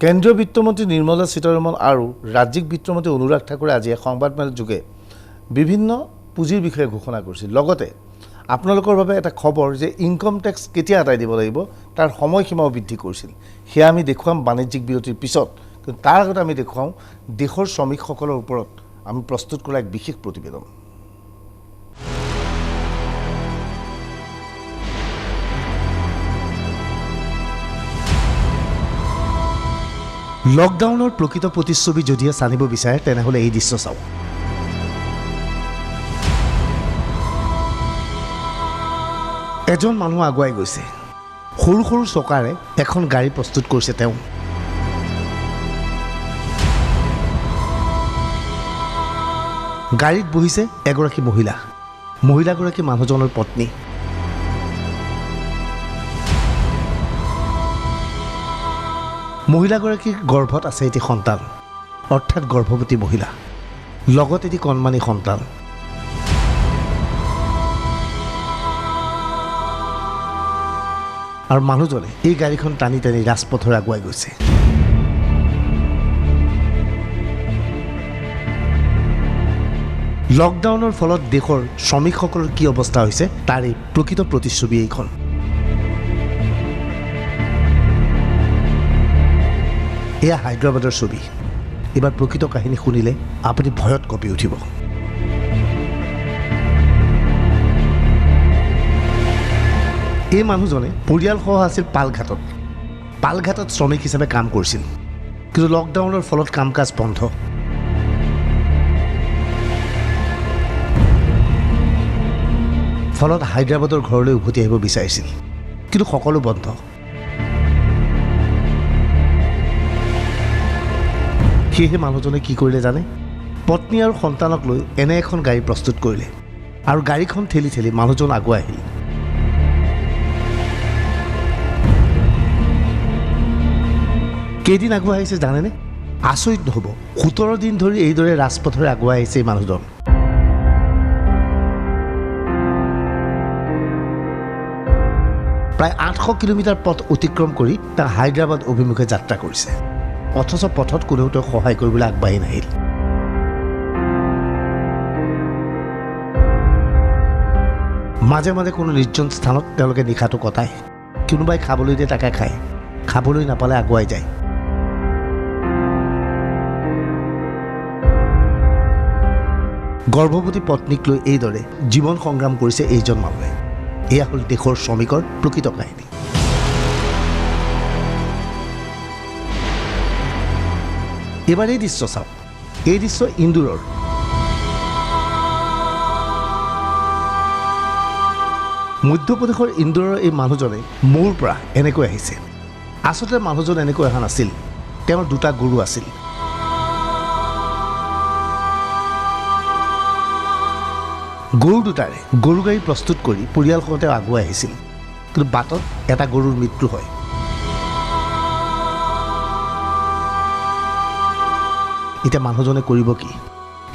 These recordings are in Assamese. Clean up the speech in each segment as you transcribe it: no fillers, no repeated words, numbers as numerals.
কেন্দ্ৰীয় বিত্তমন্ত্ৰী নিৰ্মলা সীতাৰমণ আৰু ৰাজ্যিক বিত্তমন্ত্ৰী অনুৰাগ ঠাকুৰে আজি সংবাদমেলৰ যোগে বিভিন্ন পুঁজিৰ বিষয়ে ঘোষণা কৰিছিল। লগতে আপোনালোকৰ বাবে এটা খবৰ যে ইনকম টেক্স কেতিয়া আদায় দিব লাগিব তাৰ সময়সীমাও বৃদ্ধি কৰিছিল। সেয়া আমি দেখুৱাম বাণিজ্যিক বিৰতিৰ পিছত, কিন্তু তাৰ আগতে আমি দেখুৱাওঁ দেশৰ শ্ৰমিকসকলৰ ওপৰত আমি প্ৰস্তুত কৰা এক বিশেষ প্ৰতিবেদন। লকডাউনৰ প্ৰকৃত প্ৰতিচ্ছবি যদিহে জানিব বিচাৰে তেনেহ'লে এই দৃশ্য চাওক। এজন মানুহ আগুৱাই গৈছে, সৰু সৰু চকাৰে এখন গাড়ী প্ৰস্তুত কৰিছে তেওঁ। গাড়ীত বহিছে এগৰাকী মহিলা, মহিলাগৰাকী মানুহজনৰ পত্নী। মহিলাগৰাকীৰ গৰ্ভত আছে এটি সন্তান, অৰ্থাৎ গৰ্ভৱতী মহিলা, লগত এটি কণমানি সন্তান। আৰু মানুহজনে এই গাড়ীখন টানি টানি ৰাজপথৰে আগুৱাই গৈছে। লকডাউনৰ ফলত দেশৰ শ্ৰমিকসকলৰ কি অৱস্থা হৈছে তাৰ এই প্ৰকৃত প্ৰতিচ্ছবি এইখন। এয়া হায়দৰাবাদৰ ছবি। এইবাৰ প্ৰকৃত কাহিনী শুনিলে আপুনি ভয়ত কঁপি উঠিব। এই মানুহজনে পৰিয়ালসহ আছিল পালঘাটত শ্ৰমিক হিচাপে কাম কৰিছিল, কিন্তু লকডাউনৰ ফলত কাম কাজ বন্ধ। ফলত হায়দৰাবাদৰ ঘৰলৈ উভতি আহিব বিচাৰিছিল, কিন্তু সকলো বন্ধ। সেয়েহে মানুহজনে কি কৰিলে জানে? পত্নী আৰু সন্তানক লৈ এনে এখন গাড়ী প্ৰস্তুত কৰিলে আৰু গাড়ীখন ঠেলি ঠেলি মানুহজন আগুৱাই আহিল। কেইদিন আগুৱাই আহিছে জানেনে? আচৰিত নহ'ব, 17 দিন ধৰি এইদৰে ৰাজপথৰে আগুৱাই আহিছে এই মানুহজন। প্ৰায় 800 কিলোমিটাৰ পথ অতিক্ৰম কৰি তেওঁ হায়দৰাবাদ অভিমুখে যাত্ৰা কৰিছে, অথচ পথত কোনেও তেওঁক সহায় কৰিবলৈ আগবাঢ়ি নাহিল। মাজে মাজে কোনো নিৰ্জন স্থানত তেওঁলোকে নিশাটো কটায়। কোনোবাই খাবলৈ দিয়ে তাকে খায়, খাবলৈ নাপালে আগুৱাই যায়। গৰ্ভৱতী পত্নীক লৈ এইদৰে জীৱন সংগ্ৰাম কৰিছে এইজন মানুহে। এয়া হ'ল দেশৰ শ্ৰমিকৰ প্ৰকৃত কাহিনী। এবাৰ এই দৃশ্য চাওক। এই দৃশ্য ইন্দোৰৰ। মধ্যপ্ৰদেশৰ ইন্দোৰৰ এই মানুহজনে মোৰ পৰা এনেকৈ আহিছে। আচলতে মানুহজন এনেকৈ অহা নাছিল, তেওঁৰ দুটা গৰু আছিল। গৰু দুটাৰে গৰু গাড়ী প্ৰস্তুত কৰি পৰিয়ালসহ তেওঁ আগুৱাই আহিছিল, কিন্তু বাটত এটা গৰুৰ মৃত্যু হয়। এতিয়া মানুহজনে কৰিব কি?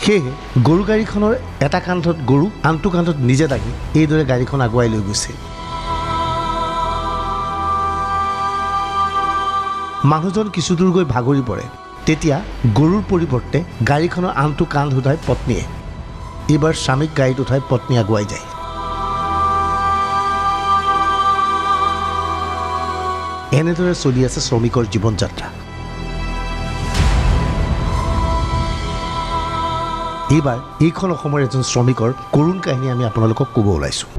সেয়েহে গৰু গাড়ীখনৰ এটা কান্ধত গৰু, আনটো কান্ধত নিজে দাঙি এইদৰে গাড়ীখন আগুৱাই লৈ গৈছে। মানুহজন কিছুদূৰ গৈ ভাগৰি পৰে। তেতিয়া গৰুৰ পৰিৱৰ্তে গাড়ীখনৰ আনটো কান্ধ উঠাই পত্নীয়ে, এইবাৰ স্বামীক গাড়ীত উঠাই পত্নী আগুৱাই যায়। এনেদৰে চলি আছে শ্ৰমিকৰ জীৱন যাত্ৰা। এইবাৰ এইখন অসমৰ এজন শ্ৰমিকৰ কৰুণ কাহিনী আমি আপোনালোকক ক'ব ওলাইছোঁ।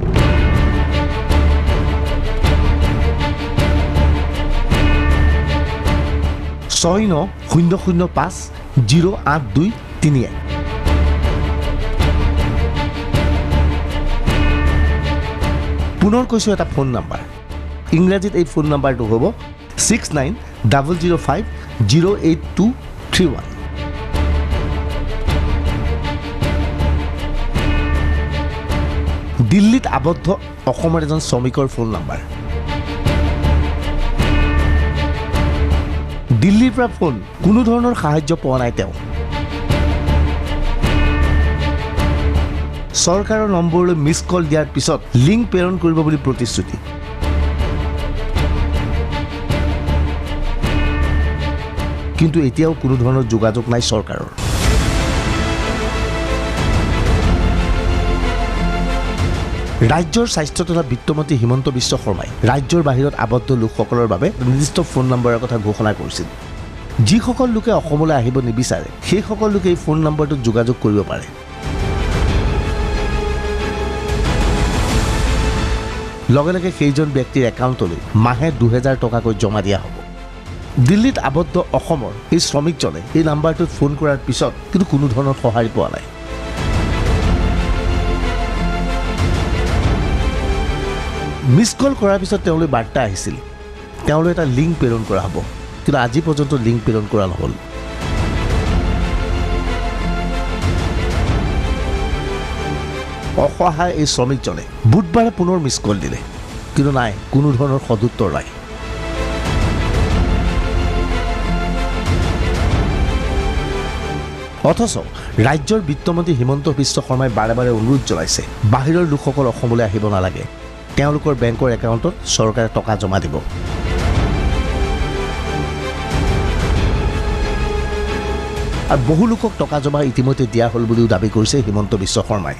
ছয় 900508231। পুনৰ কৈছোঁ এটা ফোন নাম্বাৰ। ইংৰাজীত এই ফোন নাম্বাৰটো হ'ব 6900508231। দিল্লীত আবদ্ধ অসমৰ এজন শ্ৰমিকৰ ফোন নাম্বাৰ। দিল্লীৰ পৰা ফোন, কোনো ধৰণৰ সাহায্য পোৱা নাই তেওঁ। চৰকাৰৰ নম্বৰলৈ মিছ কল দিয়াৰ পিছত লিংক প্ৰেৰণ কৰিব বুলি প্ৰতিশ্ৰুতি। কিন্তু এতিয়াও কোনো ধৰণৰ যোগাযোগ নাই চৰকাৰৰ। ৰাজ্যৰ স্বাস্থ্য তথা বিত্তমন্ত্ৰী হিমন্ত বিশ্ব শৰ্মাই ৰাজ্যৰ বাহিৰত আবদ্ধ লোকসকলৰ বাবে নিৰ্দিষ্ট ফোন নম্বৰৰ কথা ঘোষণা কৰিছিল। যিসকল লোকে অসমলৈ আহিব নিবিচাৰে সেইসকল লোকে এই ফোন নম্বৰটোত যোগাযোগ কৰিব পাৰে। লগে লগে সেইজন ব্যক্তিৰ একাউণ্টলৈ মাহে 2000 টকাকৈ জমা দিয়া হ'ব। দিল্লীত আবদ্ধ অসমৰ এই শ্ৰমিকজনে এই নাম্বাৰটোত ফোন কৰাৰ পিছত কিন্তু কোনো ধৰণৰ সঁহাৰি পোৱা নাই। মিছ কল কৰাৰ পিছত তেওঁলৈ বাৰ্তা আহিছিল, তেওঁলৈ এটা লিংক প্ৰেৰণ কৰা হ'ব, কিন্তু আজি পৰ্যন্ত লিংক প্ৰেৰণ কৰা নহ'ল। অসহায় এই শ্ৰমিকজনে বুধবাৰে পুনৰ মিছ কল দিলে, কিন্তু নাই, কোনো ধৰণৰ সদুত্তৰ নাই। অথচ ৰাজ্যৰ বিত্তমন্ত্ৰী হিমন্ত বিশ্ব শৰ্মাই বাৰে বাৰে অনুৰোধ জনাইছে বাহিৰৰ লোকসকল অসমলৈ আহিব নালাগে, তেওঁলোকৰ বেংকৰ একাউণ্টত চৰকাৰে টকা জমা দিব। আৰু বহু লোকক টকা জমা ইতিমধ্যে দিয়া হ'ল বুলিও দাবী কৰিছে হিমন্ত বিশ্ব শৰ্মাই।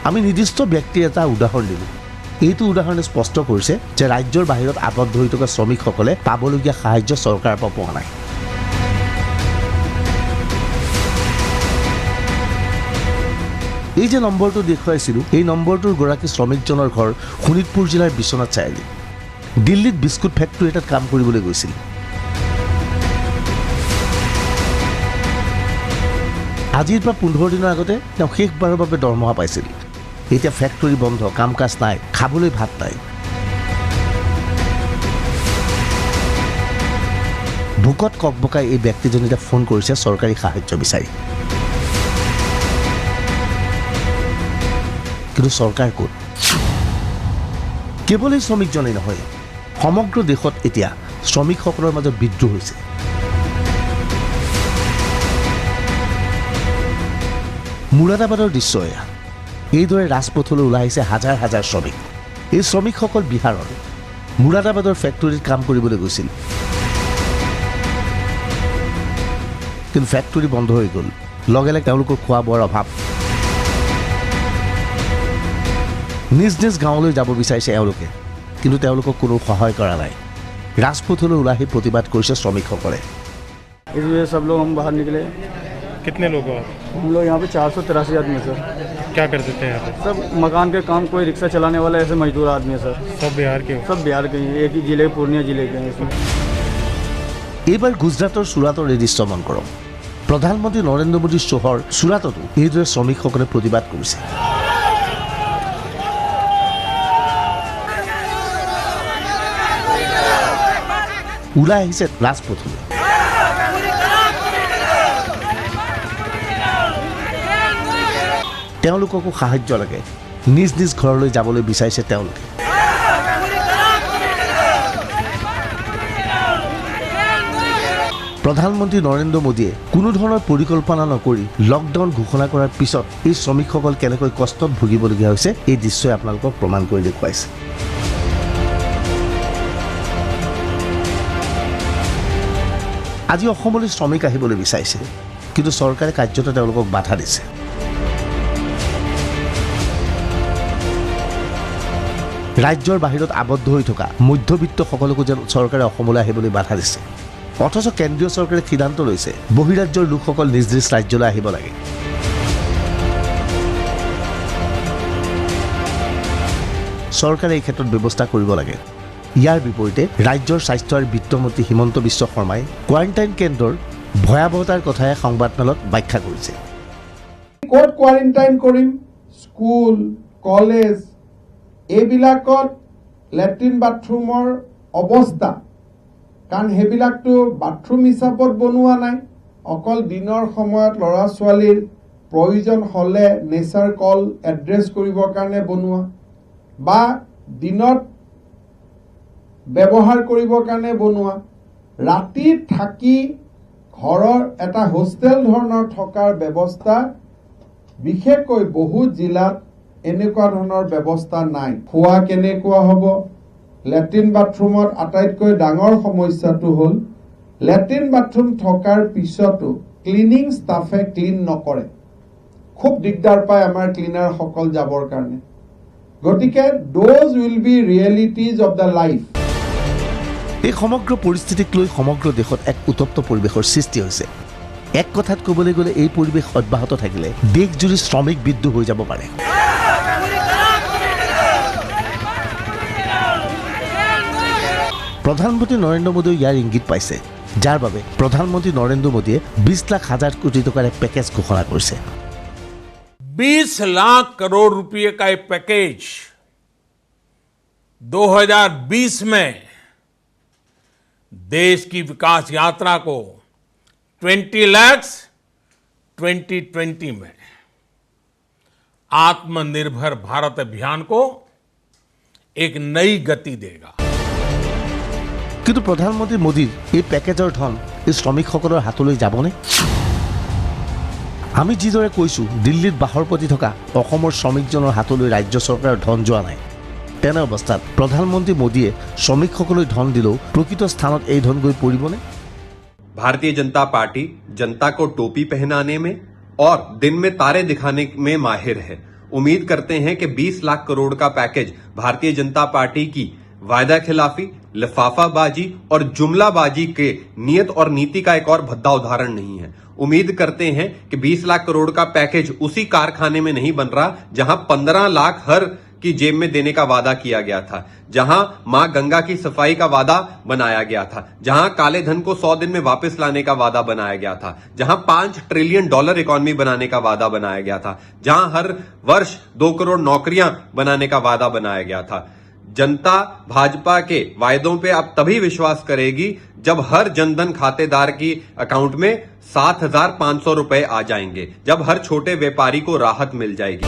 আমি নিৰ্দিষ্ট ব্যক্তিৰ এটা উদাহৰণ দিলোঁ। এইটো উদাহৰণে স্পষ্ট কৰিছে যে ৰাজ্যৰ বাহিৰত আবদ্ধ হৈ থকা শ্ৰমিকসকলে পাবলগীয়া সাহায্য চৰকাৰৰ পৰা পোৱা নাই। এই যে নম্বৰটো দেখুৱাইছিলোঁ, এই নম্বৰটোৰ গৰাকী শ্ৰমিকজনৰ ঘৰ শোণিতপুৰ জিলাৰ বিশ্বনাথ চাৰিআলি। দিল্লীত বিস্কুট ফেক্টৰী এটাত কাম কৰিবলৈ গৈছিল। আজিৰ পৰা 15 দিনৰ আগতে তেওঁ শেষবাৰৰ বাবে দৰমহা পাইছিল। এতিয়া ফেক্টৰী বন্ধ, কাম কাজ নাই, খাবলৈ ভাত নাই। ভোকত ককবকাই এই ব্যক্তিজনে এতিয়া ফোন কৰিছে চৰকাৰী সাহায্য বিচাৰি। কিন্তু চৰকাৰ ক'ত? কেৱল এই শ্ৰমিকজনেই নহয়, সমগ্ৰ দেশত এতিয়া শ্ৰমিকসকলৰ মাজত বিদ্ৰোহ হৈছে। মুৰাদাবাদৰ দৃশ্য এয়া। এইদৰে ৰাজপথলৈ ওলাই আহিছে হাজাৰ হাজাৰ শ্ৰমিক। এই শ্ৰমিকসকল বিহাৰৰ মুৰাদাবাদৰ ফেক্টৰীত কাম কৰিবলৈ গৈছিল, কিন্তু ফেক্টৰী বন্ধ হৈ গ'ল। লগে লগে তেওঁলোকৰ খোৱা বোৱাৰ অভাৱ। নিজ নিজ গাঁৱলৈ যাব বিচাৰিছে এওঁলোকে, কিন্তু তেওঁলোকক কোনো সহায় কৰা নাই। ৰাজপথলৈ ওলাই আহি প্ৰতিবাদ কৰিছে শ্ৰমিকসকলে। इस वजह से सब लोग हम बाहर निकले। कितने लोग हो आप? हम लोग यहाँ पे 483 आदमी है सर। क्या करते थे यहाँ पे? सब मकान के काम, कोई रिक्शा चलाने वाला, ऐसे मजदूर आदमी है सर। सब बिहार के हो? सब बिहार के हैं, एक ही जिले, पूर्णिया जिले के हैं इसमें। এইবাৰ গুজৰাটৰ চুৰাটৰ এই দৃশ্য মন কৰক। প্ৰধানমন্ত্ৰী নৰেন্দ্ৰ মোদীৰ চহৰ চুৰাটতো এইদৰে শ্ৰমিকসকলে প্ৰতিবাদ কৰিছে। ওলাই আহিছে ৰাজপথলৈ। তেওঁলোককো সাহায্য লাগে, নিজ নিজ ঘৰলৈ যাবলৈ বিচাৰিছে তেওঁলোকে। প্ৰধানমন্ত্ৰী নৰেন্দ্ৰ মোদীয়ে কোনো ধৰণৰ পৰিকল্পনা নকৰি লকডাউন ঘোষণা কৰাৰ পিছত এই শ্ৰমিকসকল কেনেকৈ কষ্টত ভুগিবলগীয়া হৈছে এই দৃশ্যই আপোনালোকক প্ৰমাণ কৰি দেখুৱাইছে। আজি অসমলৈ শ্ৰমিক আহিবলৈ বিচাৰিছে, কিন্তু চৰকাৰে কাৰ্যত তেওঁলোকক বাধা দিছে। ৰাজ্যৰ বাহিৰত আবদ্ধ হৈ থকা মধ্যবিত্তসকলকো যেন চৰকাৰে অসমলৈ আহিবলৈ বাধা দিছে। অথচ কেন্দ্ৰীয় চৰকাৰে সিদ্ধান্ত লৈছে বহিৰাজ্যৰ লোকসকল নিজ নিজ ৰাজ্যলৈ আহিব লাগে। চৰকাৰে এই ক্ষেত্ৰত ব্যৱস্থা কৰিব লাগে। ইয়াৰ বিপৰীতে ৰাজ্যৰ স্বাস্থ্য আৰু বিত্তমন্ত্ৰী হিমন্ত বিশ্ব শৰ্মাই কোৱাৰেণ্টাইন কেন্দ্ৰৰ ভয়াৱহতাৰ কথাই সংবাদমেলত ব্যাখ্যা কৰিছে। ক'ত কোৱাৰেণ্টাইন কৰিম? স্কুল, কলেজ এইবিলাকত লেট্ৰিন বাথৰুমৰ অৱস্থা, কাৰণ সেইবিলাকতো বাথৰুম হিচাপত বনোৱা নাই, অকল দিনৰ সময়ত ল'ৰা ছোৱালীৰ প্ৰয়োজন হ'লে নেচাৰ কল এড্ৰেছ কৰিবৰ কাৰণে বনোৱা বা দিনত ব্যৱহাৰ কৰিবৰ কাৰণে বনোৱা। ৰাতি থাকি ঘৰৰ এটা হোষ্টেল ধৰণৰ থকাৰ ব্যৱস্থা বিশেষকৈ বহু জিলাত এনেকুৱা ধৰণৰ ব্যৱস্থা নাই। খোৱা কেনেকুৱা হ'ব, লেট্ৰিন বাথৰুমত আটাইতকৈ ডাঙৰ সমস্যাটো হ'ল লেট্ৰিন বাথৰুম থকাৰ পিছতো ক্লিনিং ষ্টাফে ক্লিন নকৰে। খুব দিগদাৰ পায় আমাৰ ক্লিনাৰসকল যাবৰ কাৰণে। গতিকে those will be realities of the life. এই সমগ্ৰ পৰিস্থিতিক লৈ সমগ্ৰ দেশত এক উত্তপ্ত পৰিৱেশৰ সৃষ্টি হৈছে। এক কথাত ক'বলৈ গ'লে এই পৰিৱেশ অব্যাহত থাকিলে দেশজুৰি শ্ৰমিক বিদ্ৰোহ হৈ যাব পাৰে। প্ৰধানমন্ত্ৰী নৰেন্দ্ৰ মোদীয়ে ইয়াৰ ইংগিত পাইছে, যাৰ বাবে প্ৰধানমন্ত্ৰী নৰেন্দ্ৰ মোদীয়ে 20,00,000 কোটি টকাৰ পেকেজ ঘোষণা কৰিছে। 20 लाख करोड़ रुपए का एक पैकेज 2020 में देश की विकास यात्रा को 20 लाख 2020 में आत्मनिर्भर भारत अभियान को एक नई गति देगा। কিন্তু প্ৰধানমন্ত্ৰী মোদীৰ এই পেকেজৰ ধন এই শ্ৰমিকসকলৰ হাতলৈ যাবনে? আমি যিদৰে কৈছোঁ, দিল্লীত বাহৰ প্ৰতি থকা অসমৰ শ্ৰমিকজনৰ হাতলৈ ৰাজ্য চৰকাৰৰ ধন যোৱা নাই। তেনে অৱস্থাত প্ৰধানমন্ত্ৰী মোদীয়ে শ্ৰমিকসকললৈ ধন দিলেও প্ৰকৃত স্থানত এই ধন গৈ পৰিবনে? भारतीय जनता पार्टी जनता को टोपी पहनाने में और दिन में तारे दिखाने में माहिर है। उम्मीद करते हैं कि 20 लाख करोड़ का पैकेज भारतीय जनता पार्टी की वायदा खिलाफी, लिफाफाबाजी और जुमलाबाजी के नियत और नीति का एक और भद्दा उदाहरण नहीं है। उम्मीद करते हैं कि 20 लाख करोड़ का पैकेज उसी कारखाने में नहीं बन रहा जहां 15 लाख हर की जेब में देने का वादा किया गया था, जहां मां गंगा की सफाई का वादा बनाया गया था, जहां काले धन को 100 दिन में वापस लाने का वादा बनाया गया था, जहां $5 ट्रिलियन इकोनॉमी बनाने का वादा बनाया गया था, जहां हर वर्ष 2 करोड़ नौकरियां बनाने का वादा बनाया गया था। जनता भाजपा के वायदों पे अब तभी विश्वास करेगी जब हर जनधन खातेदार की अकाउंट में 7,500 रुपए आ जाएंगे, जब हर छोटे व्यापारी को राहत मिल जाएगी।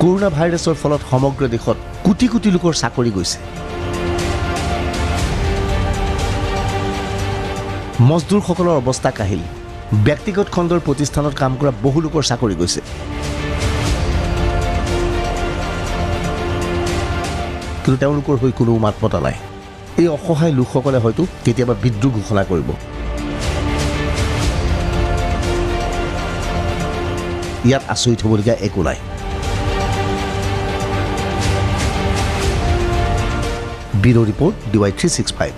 কৰোণা ভাইৰাছৰ ফলত সমগ্ৰ দেশত কোটি কোটি লোকৰ চাকৰি গৈছে। মজদুৰসকলৰ অৱস্থা কাহিল। ব্যক্তিগত খণ্ডৰ প্ৰতিষ্ঠানত কাম কৰা বহু লোকৰ চাকৰি গৈছে। কিন্তু তেওঁলোকৰ হৈ কোনো মাত মতা নাই। এই অসহায় লোকসকলে হয়তো কেতিয়াবা বিদ্ৰোহ ঘোষণা কৰিব। ইয়াত আচৰিত হ'বলগীয়া একো নাই। Bureau report DY365।